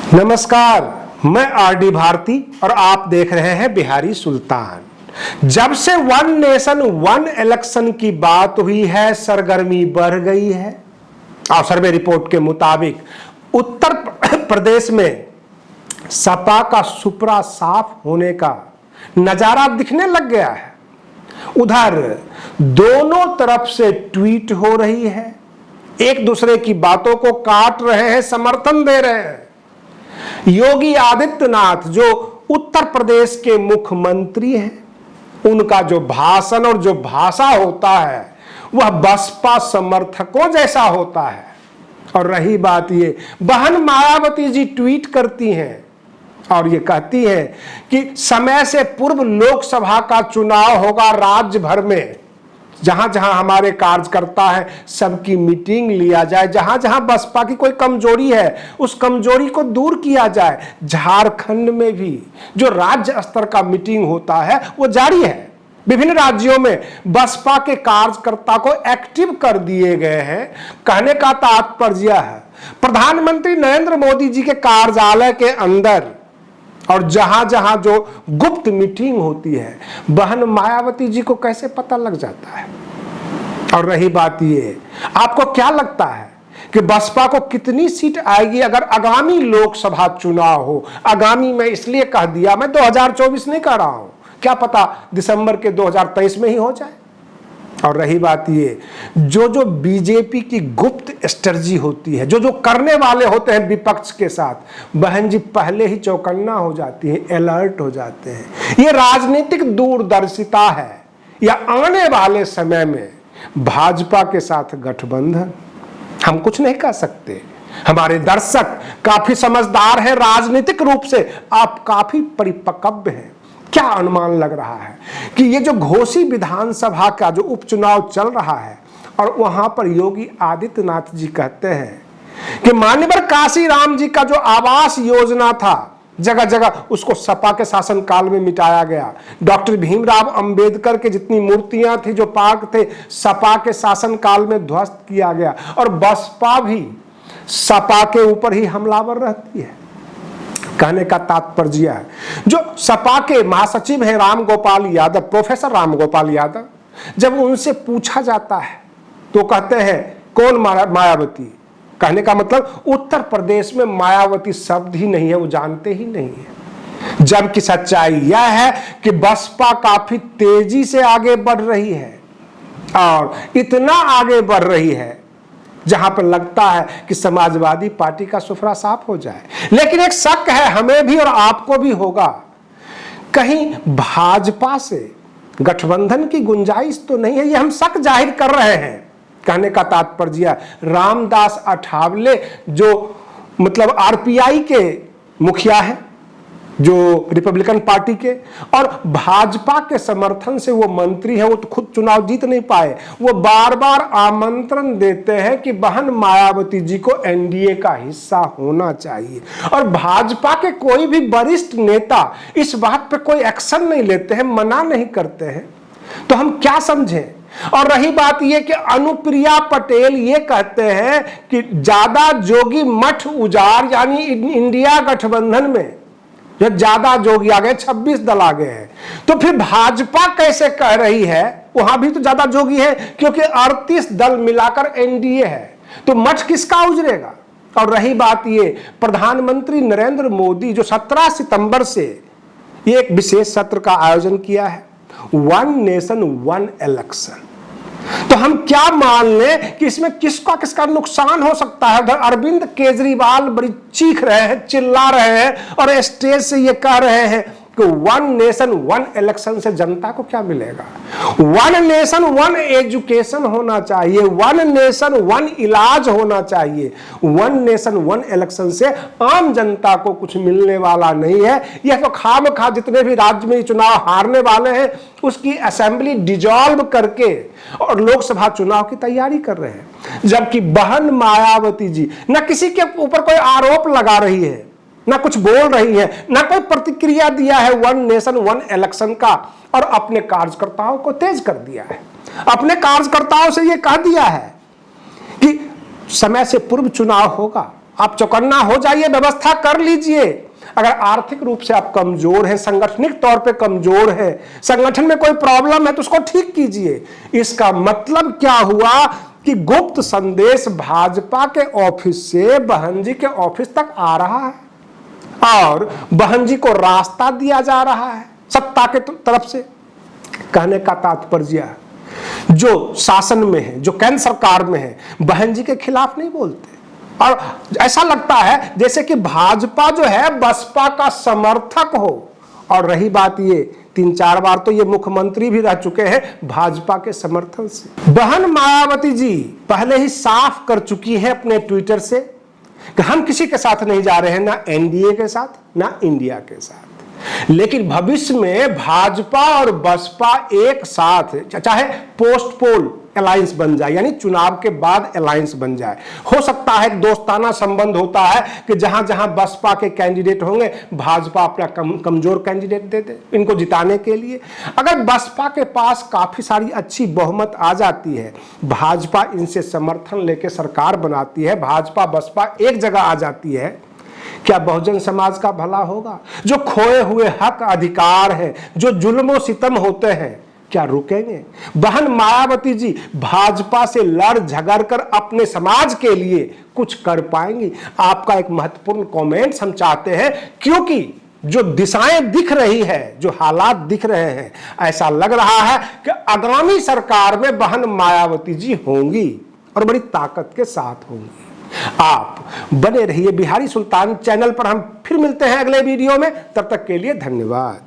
नमस्कार, मैं आरडी भारती और आप देख रहे हैं बिहारी सुल्तान। जब से वन नेशन वन इलेक्शन की बात हुई है, सरगर्मी बढ़ गई है। और सर्वे रिपोर्ट के मुताबिक उत्तर प्रदेश में सपा का सुपड़ा साफ होने का नजारा दिखने लग गया है। उधर दोनों तरफ से ट्वीट हो रही है, एक दूसरे की बातों को काट रहे हैं, समर्थन दे रहे हैं। योगी आदित्यनाथ जो उत्तर प्रदेश के मुख्यमंत्री हैं, उनका जो भाषण और जो भाषा होता है वह बसपा समर्थकों जैसा होता है। और रही बात ये, बहन मायावती जी ट्वीट करती हैं और ये कहती हैं कि समय से पूर्व लोकसभा का चुनाव होगा राज्य भर में। जहां जहां हमारे कार्यकर्ता है सबकी मीटिंग लिया जाए, जहां जहां बसपा की कोई कमजोरी है उस कमजोरी को दूर किया जाए। झारखंड में भी जो राज्य स्तर का मीटिंग होता है वो जारी है। विभिन्न राज्यों में बसपा के कार्यकर्ता को एक्टिव कर दिए गए हैं। कहने का तात्पर्य है प्रधानमंत्री नरेंद्र मोदी जी के कार्यालय के अंदर और जहां जहां जो गुप्त मीटिंग होती है, बहन मायावती जी को कैसे पता लग जाता है। और रही बात ये, आपको क्या लगता है कि बसपा को कितनी सीट आएगी अगर आगामी लोकसभा चुनाव हो? आगामी मैं इसलिए कह दिया, मैं 2024 नहीं कह रहा हूं, क्या पता दिसंबर के 2023 में ही हो जाए। और रही बात ये, जो जो बीजेपी की गुप्त स्ट्रेटजी होती है, जो जो करने वाले होते हैं विपक्ष के साथ, बहन जी पहले ही चौकन्ना हो जाती है, अलर्ट हो जाते हैं। ये राजनीतिक दूरदर्शिता है। या आने वाले समय में भाजपा के साथ गठबंधन, हम कुछ नहीं कह सकते। हमारे दर्शक काफी समझदार हैं, राजनीतिक रूप से आप काफी परिपक्व हैं। क्या अनुमान लग रहा है कि ये जो घोसी विधानसभा का जो उपचुनाव चल रहा है और वहां पर योगी आदित्यनाथ जी कहते हैं कि मान्यवर काशीराम जी का जो आवास योजना था जगह जगह उसको सपा के शासनकाल में मिटाया गया। डॉक्टर भीमराव अंबेडकर के जितनी मूर्तियां थी, जो पार्क थे, सपा के शासनकाल में ध्वस्त किया गया। और बसपा भी सपा के ऊपर ही हमलावर रहती है। कहने का तात्पर्य है, जो सपा के महासचिव हैं राम गोपाल यादव, प्रोफेसर राम गोपाल यादव, जब उनसे पूछा जाता है तो कहते हैं कौन मायावती। कहने का मतलब उत्तर प्रदेश में मायावती शब्द ही नहीं है, वो जानते ही नहीं है। जबकि सच्चाई यह है कि बसपा काफी तेजी से आगे बढ़ रही है और इतना आगे बढ़ रही है जहां पर लगता है कि समाजवादी पार्टी का सुफरा साफ हो जाए। लेकिन एक शक है, हमें भी और आपको भी होगा, कहीं भाजपा से गठबंधन की गुंजाइश तो नहीं है। ये हम शक जाहिर कर रहे हैं। कहने का तात्पर्य, रामदास अठावले जो मतलब आरपीआई के मुखिया है, जो रिपब्लिकन पार्टी के, और भाजपा के समर्थन से वो मंत्री है, वो तो खुद चुनाव जीत नहीं पाए। वो बार बार आमंत्रण देते हैं कि बहन मायावती जी को एनडीए का हिस्सा होना चाहिए। और भाजपा के कोई भी वरिष्ठ नेता इस बात पे कोई एक्शन नहीं लेते हैं, मना नहीं करते हैं। तो हम क्या समझें? और रही बात यह कि अनुप्रिया पटेल ये कहते हैं कि ज्यादा जोगी मठ उजाड़, यानी इंडिया गठबंधन में जो ज्यादा जोगी आ गए, 26 दल आ गए हैं। तो फिर भाजपा कैसे कह रही है वहां भी तो ज्यादा जोगी है, क्योंकि 38 दल मिलाकर एनडीए है। तो मठ किसका उजड़ेगा? और रही बात ये, प्रधानमंत्री नरेंद्र मोदी जो 17 सितंबर से ये एक विशेष सत्र का आयोजन किया है, वन नेशन वन इलेक्शन, तो हम क्या मान लें कि इसमें किसका किसका नुकसान हो सकता है? उधर अरविंद केजरीवाल बड़ी चीख रहे हैं, चिल्ला रहे हैं और स्टेज से ये कह रहे हैं कि वन नेशन वन इलेक्शन से जनता को क्या मिलेगा? वन नेशन वन एजुकेशन होना चाहिए, वन नेशन वन इलाज होना चाहिए। वन नेशन वन इलेक्शन से आम जनता को कुछ मिलने वाला नहीं है। यह तो खामखा जितने भी राज्य में चुनाव हारने वाले हैं उसकी असेंबली डिसॉल्व करके और लोकसभा चुनाव की तैयारी कर रहे हैं। जबकि बहन मायावती जी न किसी के ऊपर कोई आरोप लगा रही है, ना कुछ बोल रही है, ना कोई प्रतिक्रिया दिया है वन नेशन वन इलेक्शन का, और अपने कार्यकर्ताओं को तेज कर दिया है। अपने कार्यकर्ताओं से यह कह दिया है कि समय से पूर्व चुनाव होगा आप चौकन्ना हो जाइए, व्यवस्था कर लीजिए। अगर आर्थिक रूप से आप कमजोर हैं, संगठनिक तौर पे कमजोर हैं, संगठन में कोई प्रॉब्लम है तो उसको ठीक कीजिए। इसका मतलब क्या हुआ कि गुप्त संदेश भाजपा के ऑफिस से बहन जी के ऑफिस तक आ रहा है और बहन जी को रास्ता दिया जा रहा है सत्ता के तरफ से। कहने का तात्पर्य जो शासन में है, जो केंद्र सरकार में है, बहन जी के खिलाफ नहीं बोलते। और ऐसा लगता है जैसे कि भाजपा जो है बसपा का समर्थक हो। और रही बात ये, 3-4 बार तो ये मुख्यमंत्री भी रह चुके हैं भाजपा के समर्थन से। बहन मायावती जी पहले ही साफ कर चुकी है अपने ट्विटर से कि हम किसी के साथ नहीं जा रहे हैं, ना एनडीए के साथ ना इंडिया के साथ। लेकिन भविष्य में भाजपा और बसपा एक साथ, चाहे पोस्ट पोल अलायंस बन जाए, यानी चुनाव के बाद अलायंस बन जाए। हो सकता है एक दोस्ताना संबंध होता है कि जहां जहां बसपा के कैंडिडेट होंगे भाजपा अपना कमजोर कैंडिडेट दे दे इनको जिताने के लिए। अगर बसपा के पास काफी सारी अच्छी बहुमत आ जाती है, भाजपा इनसे समर्थन लेके सरकार बनाती है, भाजपा बसपा एक जगह आ जाती है, क्या बहुजन समाज का भला होगा? जो खोए हुए हक अधिकार हैं, जो जुल्म सितम होते हैं, क्या रुकेंगे? बहन मायावती जी भाजपा से लड़ झगड़ कर अपने समाज के लिए कुछ कर पाएंगी? आपका एक महत्वपूर्ण कमेंट्स हम चाहते हैं, क्योंकि जो दिशाएं दिख रही है, जो हालात दिख रहे हैं, ऐसा लग रहा है कि आगामी सरकार में बहन मायावती जी होंगी और बड़ी ताकत के साथ होंगी। आप बने रहिए बिहारी सुल्तान चैनल पर। हम फिर मिलते हैं अगले वीडियो में, तब तक के लिए धन्यवाद।